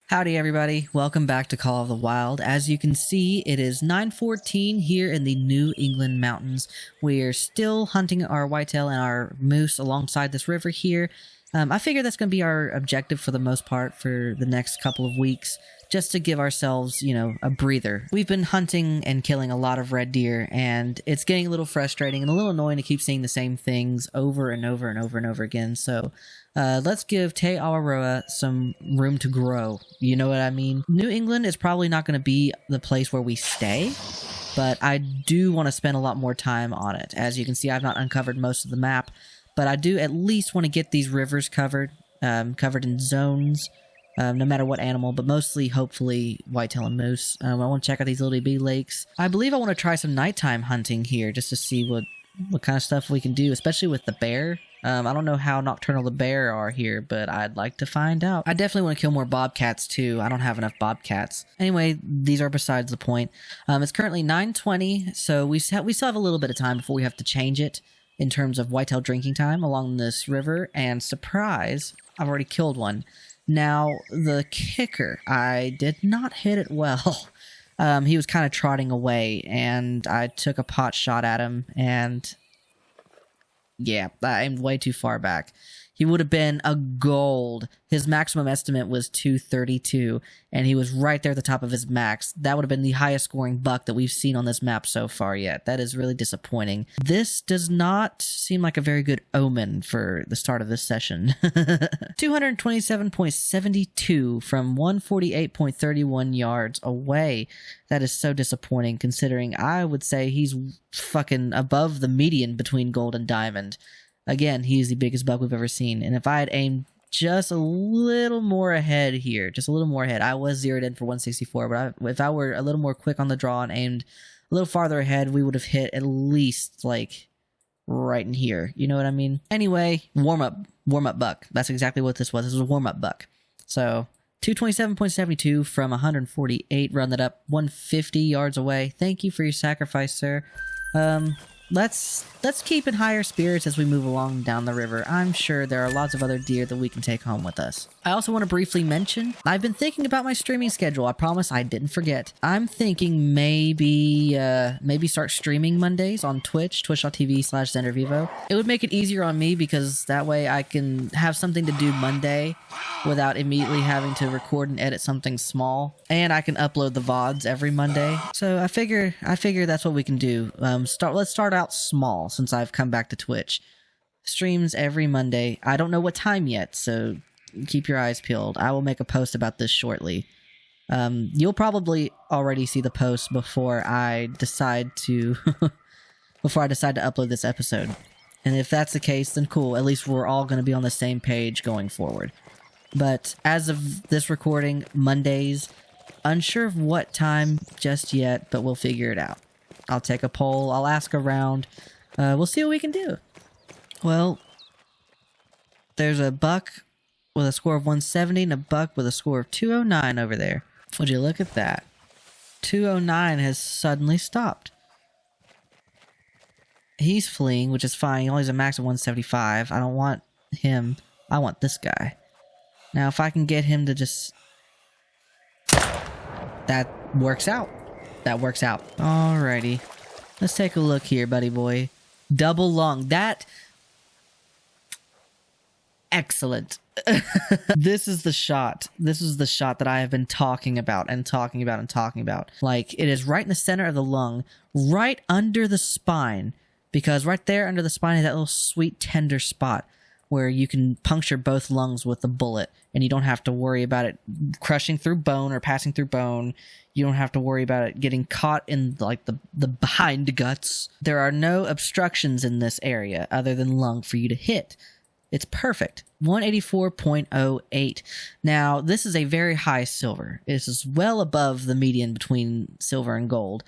Howdy everybody, welcome back to Call of the Wild. As you can see, it is 9:14 here in the New England mountains. We're still hunting our whitetail and our moose alongside this river here. I figure that's going to be our objective for the most part for the next couple of weeks, just to give ourselves, a breather. We've been hunting and killing a lot of red deer, and it's getting a little frustrating and a little annoying to keep seeing the same things over and over and over and over again. So let's give Te Awaroa some room to grow. You know what I mean? New England is probably not going to be the place where we stay, but I do want to spend a lot more time on it. As you can see, I've not uncovered most of the map, but I do at least want to get these rivers covered in zones, no matter what animal, but mostly, hopefully, whitetail and moose. I want to check out these little bee lakes. I believe I want to try some nighttime hunting here, just to see what kind of stuff we can do, especially with the bear. I don't know how nocturnal the bear are here, but I'd like to find out. I definitely want to kill more bobcats too. I don't have enough bobcats. Anyway, these are besides the point. It's currently 9:20, so we still have a little bit of time before we have to change it in terms of whitetail drinking time along this river. And surprise, I've already killed one. Now, the kicker, I did not hit it well. He was kind of trotting away, and I took a pot shot at him, and yeah, I aimed way too far back. He would have been a gold. His maximum estimate was 232, and he was right there at the top of his max. That would have been the highest scoring buck that we've seen on this map so far yet. That is really disappointing. This does not seem like a very good omen for the start of this session. 227.72 from 148.31 yards away. That is so disappointing, considering I would say he's fucking above the median between gold and diamond. Again, he's the biggest buck we've ever seen, and if I had aimed just a little more ahead here, just a little more ahead, I was zeroed in for 164, but if I were a little more quick on the draw and aimed a little farther ahead, we would have hit at least, like, right in here. You know what I mean? Anyway, warm-up buck. That's exactly what this was. This was a warm-up buck. So, 227.72 from 148, run that up 150 yards away. Thank you for your sacrifice, sir. Let's keep in higher spirits as we move along down the river. I'm sure there are lots of other deer that we can take home with us. I also want to briefly mention, I've been thinking about my streaming schedule. I promise I didn't forget. I'm thinking maybe start streaming Mondays on Twitch, twitch.tv/zanderVEVO. It would make it easier on me because that way I can have something to do Monday without immediately having to record and edit something small, and I can upload the VODs every Monday. So I figure that's what we can do. Let's start out small since I've come back to Twitch. Streams every Monday. I don't know what time yet, so keep your eyes peeled. I will make a post about this shortly. You'll probably already see the post before I decide to upload this episode. And if that's the case, then cool. At least we're all going to be on the same page going forward. But as of this recording, Mondays, unsure of what time just yet, but we'll figure it out. I'll take a poll. I'll ask around. We'll see what we can do. Well, there's a buck with a score of 170 and a buck with a score of 209 over there. Would you look at that? 209 has suddenly stopped. He's fleeing, which is fine. He only has a max of 175. I don't want him. I want this guy. Now, if I can get him to just... That works out. That works out. Alrighty. Let's take a look here, buddy boy. Double lung. That... Excellent. This is the shot. This is the shot that I have been talking about and talking about and talking about. Like, it is right in the center of the lung, right under the spine, because right there under the spine is that little sweet tender spot where you can puncture both lungs with a bullet, and you don't have to worry about it crushing through bone or passing through bone. You don't have to worry about it getting caught in, like, the behind guts. There are no obstructions in this area other than lung for you to hit. It's perfect. 184.08. Now, this is a very high silver. This is well above the median between silver and gold.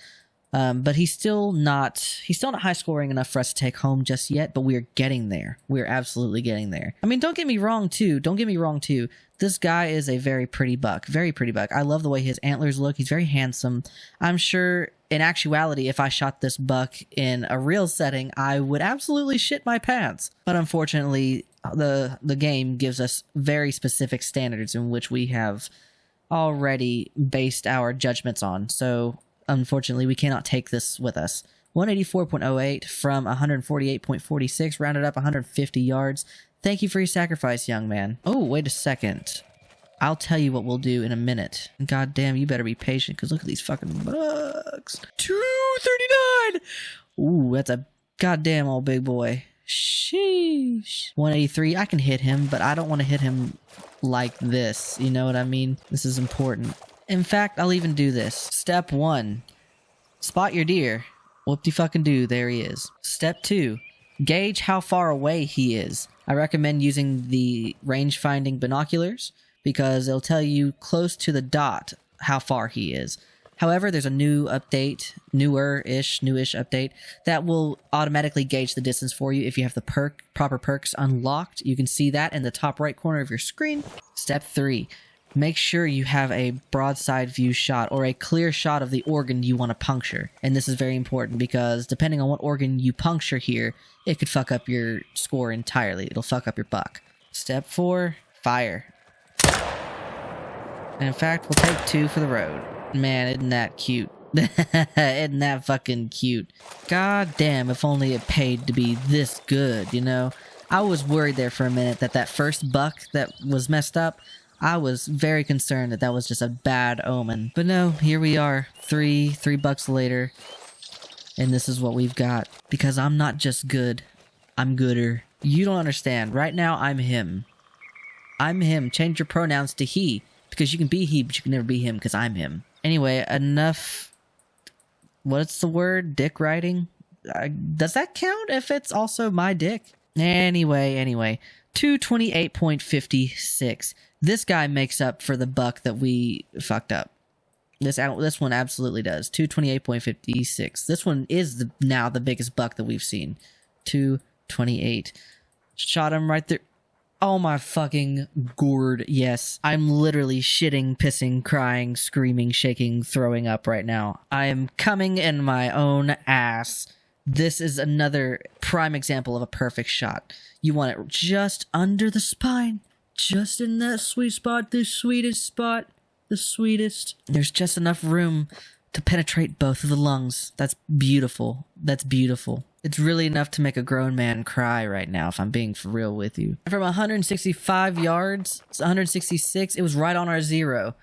But he's still not high scoring enough for us to take home just yet, but we're getting there. We're absolutely getting there. I mean, don't get me wrong too. This guy is a very pretty buck. Very pretty buck. I love the way his antlers look. He's very handsome. I'm sure in actuality, if I shot this buck in a real setting, I would absolutely shit my pants. But unfortunately, the game gives us very specific standards in which we have already based our judgments on. So unfortunately, we cannot take this with us. 184.08 from 148.46, rounded up 150 yards. Thank you for your sacrifice, young man. Oh, wait a second. I'll tell you what we'll do in a minute. God damn, you better be patient, because look at these fucking bugs. 239! Ooh, that's a goddamn old big boy. Sheesh. 183, I can hit him, but I don't want to hit him like this. You know what I mean? This is important. In fact, I'll even do this. Step 1, spot your deer. Whoop-de-fucking-do, there he is. Step 2, gauge how far away he is. I recommend using the range-finding binoculars because it'll tell you close to the dot how far he is. However, there's a new update, newish update, that will automatically gauge the distance for you if you have the proper perks unlocked. You can see that in the top right corner of your screen. Step 3. Make sure you have a broadside view shot or a clear shot of the organ you want to puncture. And this is very important because depending on what organ you puncture here, it could fuck up your score entirely. It'll fuck up your buck. Step 4, fire. And in fact, we'll take 2 for the road. Man, isn't that cute? Isn't that fucking cute? God damn, if only it paid to be this good, you know? I was worried there for a minute that first buck that was messed up, I was very concerned that was just a bad omen. But no, here we are, three bucks later, and this is what we've got. Because I'm not just good, I'm gooder. You don't understand. Right now, I'm him. I'm him. Change your pronouns to he. Because you can be he, but you can never be him because I'm him. Anyway, enough... What's the word? Dick riding? Does that count if it's also my dick? Anyway. 228.56. This guy makes up for the buck that we fucked up. This one absolutely does. 228.56. This one is now the biggest buck that we've seen. 228. Shot him right there. Oh my fucking gourd. Yes. I'm literally shitting, pissing, crying, screaming, shaking, throwing up right now. I am coming in my own ass. This is another prime example of a perfect shot. You want it just under the spine. Just in that sweet spot. The sweetest spot. The sweetest. There's just enough room to penetrate both of the lungs. That's beautiful. That's beautiful. It's really enough to make a grown man cry right now, if I'm being for real with you. From 165 yards, it's 166. It was right on our zero.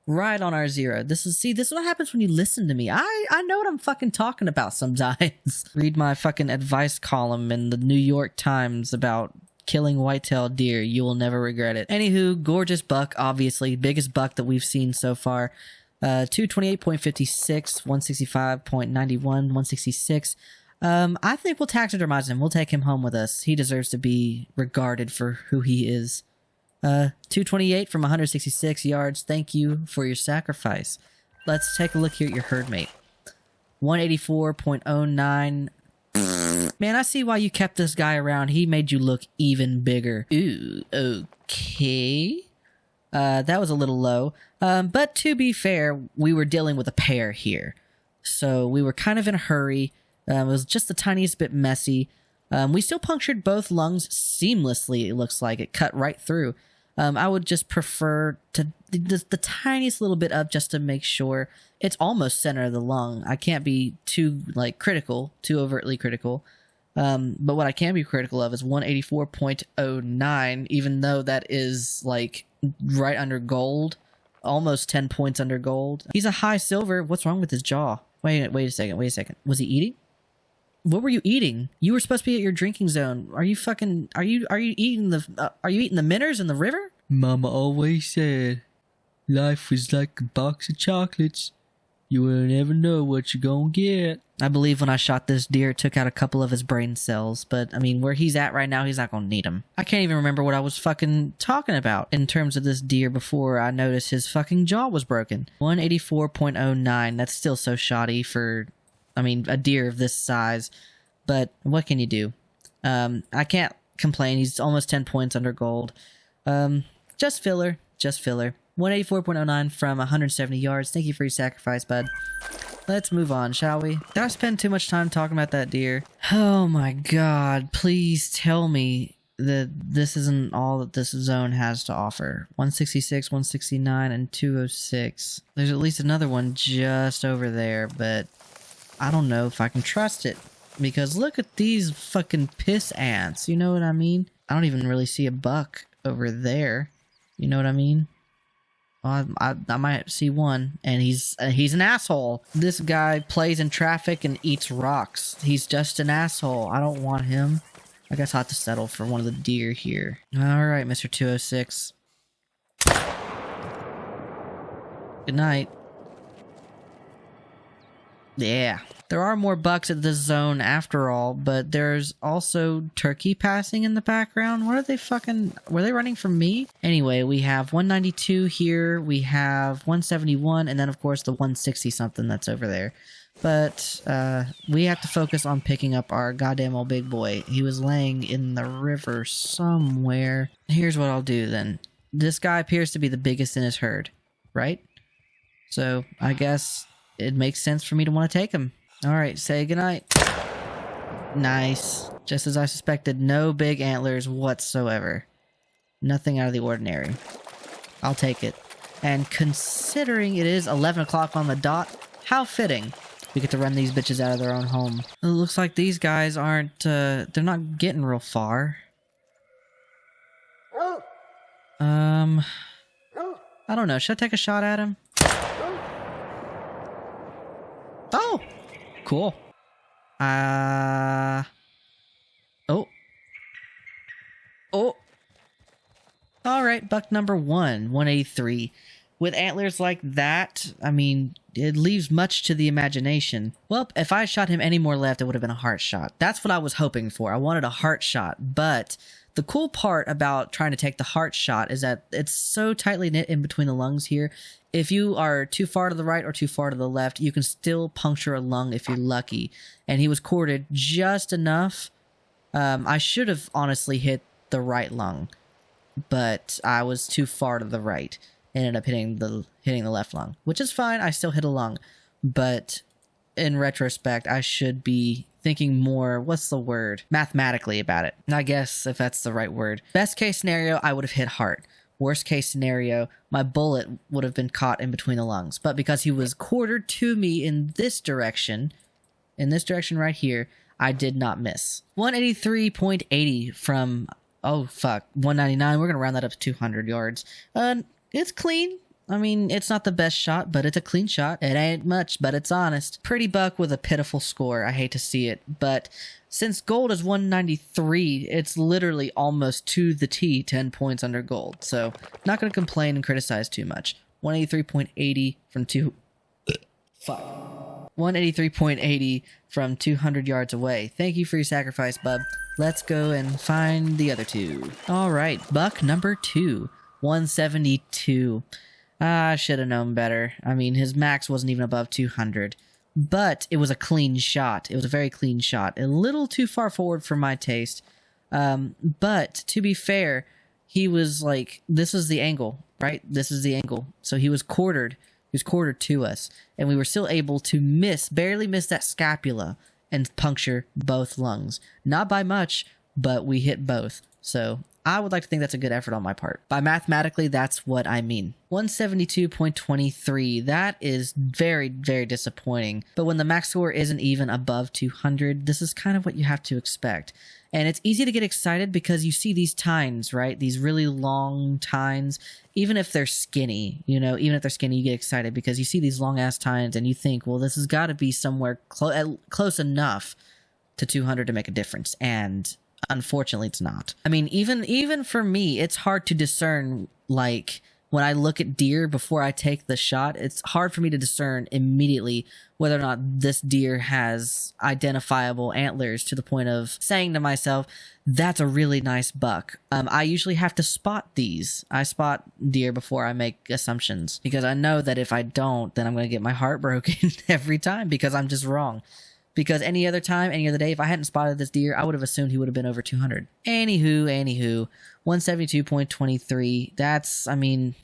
Right on our zero. This is what happens when you listen to me. I know what I'm fucking talking about sometimes. Read my fucking advice column in the New York Times about killing white-tailed deer. You will never regret it. Anywho, gorgeous buck, obviously. Biggest buck that we've seen so far. 228.56, 165.91, 166. I think we'll taxidermize him. We'll take him home with us. He deserves to be regarded for who he is. 228 from 166 yards. Thank you for your sacrifice. Let's take a look here at your herd mate. 184.09. Man, I see why you kept this guy around. He made you look even bigger. Ooh, okay. That was a little low. But to be fair, we were dealing with a pair here. So we were kind of in a hurry. It was just the tiniest bit messy. We still punctured both lungs seamlessly, it looks like. It cut right through. I would just prefer to the tiniest little bit up just to make sure it's almost center of the lung. I can't be too critical, too overtly critical. But what I can be critical of is 184.09, even though that is like right under gold, almost 10 points under gold. He's a high silver. What's wrong with his jaw? Wait a second. Was he eating? What were you eating? You were supposed to be at your drinking zone. Are you eating the minnows in the river? Mama always said, life was like a box of chocolates. You will never know what you're gonna get. I believe when I shot this deer, it took out a couple of his brain cells. But, I mean, where he's at right now, he's not gonna need them. I can't even remember what I was fucking talking about in terms of this deer before I noticed his fucking jaw was broken. 184.09. That's still so shoddy for... I mean, a deer of this size, but what can you do? I can't complain. He's almost 10 points under gold. Just filler. 184.09 from 170 yards. Thank you for your sacrifice, bud. Let's move on, shall we? Did I spend too much time talking about that deer? Oh my god, please tell me this isn't all that this zone has to offer. 166, 169, and 206. There's at least another one just over there, but I don't know if I can trust it. Because look at these fucking piss ants, you know what I mean? I don't even really see a buck over there, you know what I mean? Well, I might see one, and he's an asshole. This guy plays in traffic and eats rocks. He's just an asshole. I don't want him. I guess I'll have to settle for one of the deer here. Alright, Mr. 206. Good night. Yeah. There are more bucks at this zone after all, but there's also turkey passing in the background. What are they fucking... Were they running from me? Anyway, we have 192 here, we have 171, and then of course the 160 something that's over there. But we have to focus on picking up our goddamn old big boy. He was laying in the river somewhere. Here's what I'll do then. This guy appears to be the biggest in his herd, right? So I guess it makes sense for me to want to take him. Alright, say goodnight. Nice. Just as I suspected, no big antlers whatsoever. Nothing out of the ordinary. I'll take it. And considering it is 11 o'clock on the dot, how fitting. We get to run these bitches out of their own home. It looks like these guys aren't, they're not getting real far. I don't know. Should I take a shot at him? Oh! Cool. Oh. Oh. Alright, buck number 183. With antlers like that, I mean, it leaves much to the imagination. Well, if I shot him any more left, it would have been a heart shot. That's what I was hoping for. I wanted a heart shot, but the cool part about trying to take the heart shot is that it's so tightly knit in between the lungs here. If you are too far to the right or too far to the left, you can still puncture a lung if you're lucky. And he was corded just enough. I should have honestly hit the right lung, but I was too far to the right. Ended up hitting the left lung, which is fine. I still hit a lung, but in retrospect, I should be thinking more, what's the word, mathematically about it. I guess if that's the right word. Best case scenario, I would have hit heart. Worst case scenario, my bullet would have been caught in between the lungs. But because he was quartered to me in this direction right here, I did not miss. 183.80 from, oh fuck, 199. We're going to round that up to 200 yards. It's clean. I mean, it's not the best shot, but it's a clean shot. It ain't much, but it's honest. Pretty buck with a pitiful score. I hate to see it, but since gold is 193, it's literally almost to the T 10 points under gold. So, not going to complain and criticize too much. 183.80 from 183.80 from 200 yards away. Thank you for your sacrifice, bub. Let's go and find the other two. All right, buck number 2. 172. I should have known better. I mean, his max wasn't even above 200. But it was a clean shot. It was a very clean shot. A little too far forward for my taste. But to be fair, he was like, this is the angle, right? This is the angle. So he was quartered. He was quartered to us. And we were still able to barely miss that scapula and puncture both lungs. Not by much, but we hit both. So I would like to think that's a good effort on my part. By mathematically, that's what I mean. 172.23, that is very, very disappointing. But when the max score isn't even above 200, this is kind of what you have to expect. And it's easy to get excited because you see these tines, right? These really long tines, even if they're skinny, you know, even if they're skinny, you get excited because you see these long ass tines and you think, well, this has got to be somewhere close enough to 200 to make a difference. And unfortunately, it's not. I mean, even for me, it's hard to discern, like, when I look at deer before I take the shot, it's hard for me to discern immediately whether or not this deer has identifiable antlers to the point of saying to myself, that's a really nice buck. I usually have to spot these. I spot deer before I make assumptions because I know that if I don't, then I'm going to get my heart broken every time because I'm just wrong. Because any other time, any other day, if I hadn't spotted this deer, I would have assumed he would have been over 200. Anywho, 172.23. That's, I mean,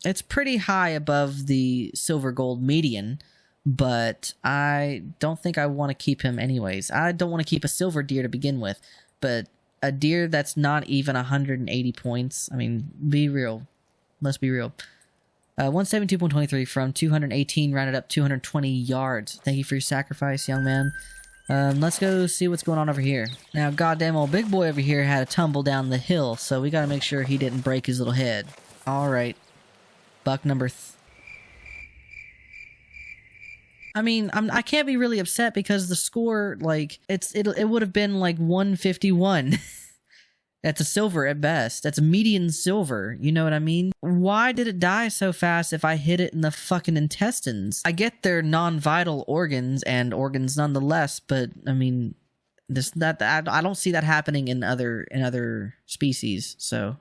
it's pretty high above the silver gold median, but I don't think I want to keep him anyways. I don't want to keep a silver deer to begin with, but a deer that's not even 180 points. I mean, be real. Let's be real. 172.23 from 218, rounded up 220 yards. Thank you for your sacrifice, young man. Let's go see what's going on over here. Now, goddamn old big boy over here had a tumble down the hill, so we gotta make sure he didn't break his little head. Alright. Buck number... I mean, I can't be really upset because the score, like, it would have been like 151. That's a silver at best. That's a median silver. You know what I mean? Why did it die so fast if I hit it in the fucking intestines? I get they're non-vital organs and organs nonetheless, but I mean, I don't see that happening in other species. So,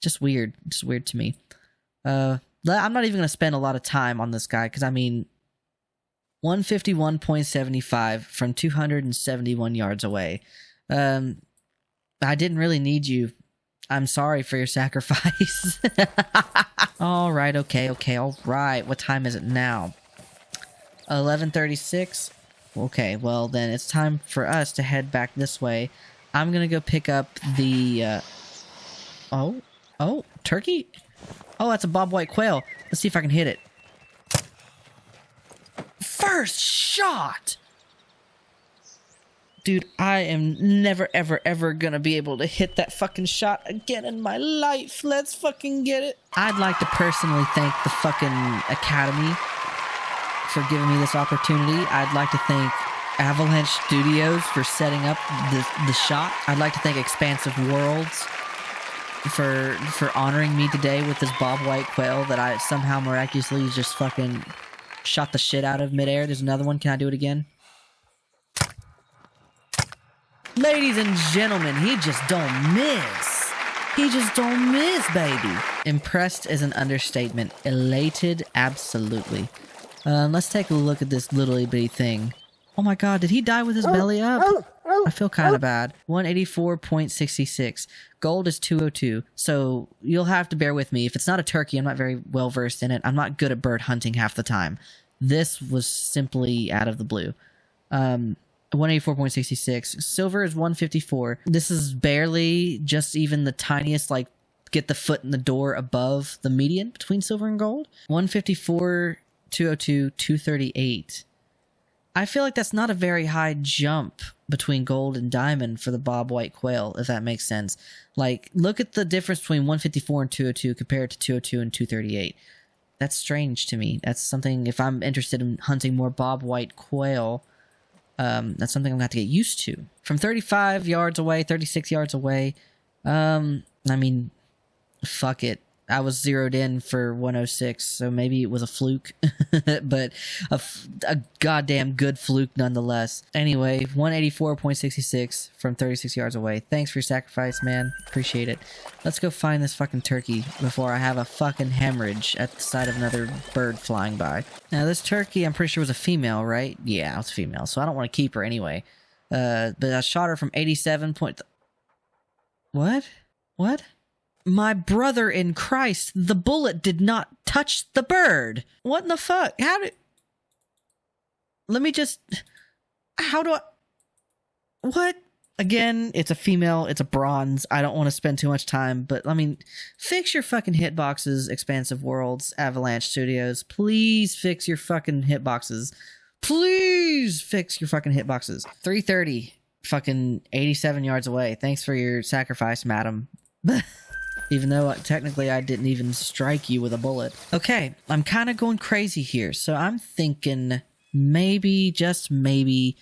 just weird. Just weird to me. I'm not even gonna spend a lot of time on this guy because I mean, 151.75 from 271 yards away. I didn't really need you. I'm sorry for your sacrifice. Alright, okay, alright. What time is it now? 11:36? Okay, well then it's time for us to head back this way. I'm gonna go pick up the, Oh, turkey? Oh, that's a bobwhite quail. Let's see if I can hit it. First shot! Dude, I am never, ever, ever gonna be able to hit that fucking shot again in my life. Let's fucking get it. I'd like to personally thank the fucking Academy for giving me this opportunity. I'd like to thank Avalanche Studios for setting up the shot. I'd like to thank Expansive Worlds for honoring me today with this bobwhite quail that I somehow miraculously just fucking shot the shit out of midair. There's another one. Can I do it again? Ladies and gentlemen, he just don't miss. He just don't miss, baby. Impressed is an understatement. Elated, absolutely. Let's take a look at this little bitty thing. Oh my god, did he die with his belly up? I feel kind of bad. 184.66. Gold is 202. So you'll have to bear with me. If it's not a turkey, I'm not very well versed in it. I'm not good at bird hunting half the time. This was simply out of the blue. 184.66. Silver is 154. This is barely just even the tiniest, like, get the foot in the door above the median between silver and gold. 154, 202, 238. I feel like that's not a very high jump between gold and diamond for the bobwhite quail, if that makes sense. Like, look at the difference between 154 and 202 compared to 202 and 238. That's strange to me. That's something, if I'm interested in hunting more bobwhite quail, that's something I'm going to have to get used to. From 35 yards away, 36 yards away, I mean, fuck it. I was zeroed in for 106, so maybe it was a fluke, but a goddamn good fluke nonetheless. Anyway, 184.66 from 36 yards away. Thanks for your sacrifice, man. Appreciate it. Let's go find this fucking turkey before I have a fucking hemorrhage at the sight of another bird flying by. Now, this turkey, I'm pretty sure was a female, right? Yeah, it's a female, so I don't want to keep her anyway. But I shot her from 87 point... What? What? My brother in Christ, the bullet did not touch the bird. What in the fuck? How did... Let me just... How do I... What? Again, it's a female, it's a bronze. I don't want to spend too much time, but I mean, fix your fucking hitboxes, Expansive Worlds, Avalanche Studios. Please fix your fucking hitboxes. Please fix your fucking hitboxes. 330, fucking 87 yards away. Thanks for your sacrifice, madam. Even though technically I didn't even strike you with a bullet. Okay, I'm kind of going crazy here, so I'm thinking maybe, just maybe,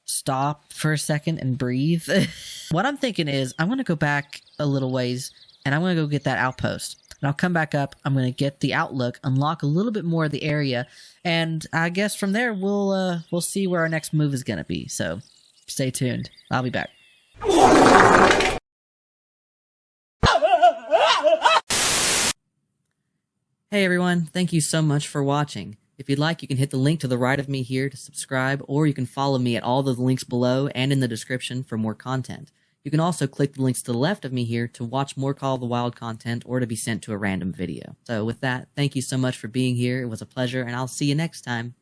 stop for a second and breathe. What I'm thinking is I'm going to go back a little ways, and I'm going to go get that outpost. And I'll come back up, I'm going to get the outlook, unlock a little bit more of the area, and I guess from there we'll see where our next move is going to be. So stay tuned. I'll be back. Hey everyone, thank you so much for watching. If you'd like, you can hit the link to the right of me here to subscribe, or you can follow me at all the links below and in the description for more content. You can also click the links to the left of me here to watch more Call of the Wild content or to be sent to a random video. So with that, thank you so much for being here. It was a pleasure, and I'll see you next time.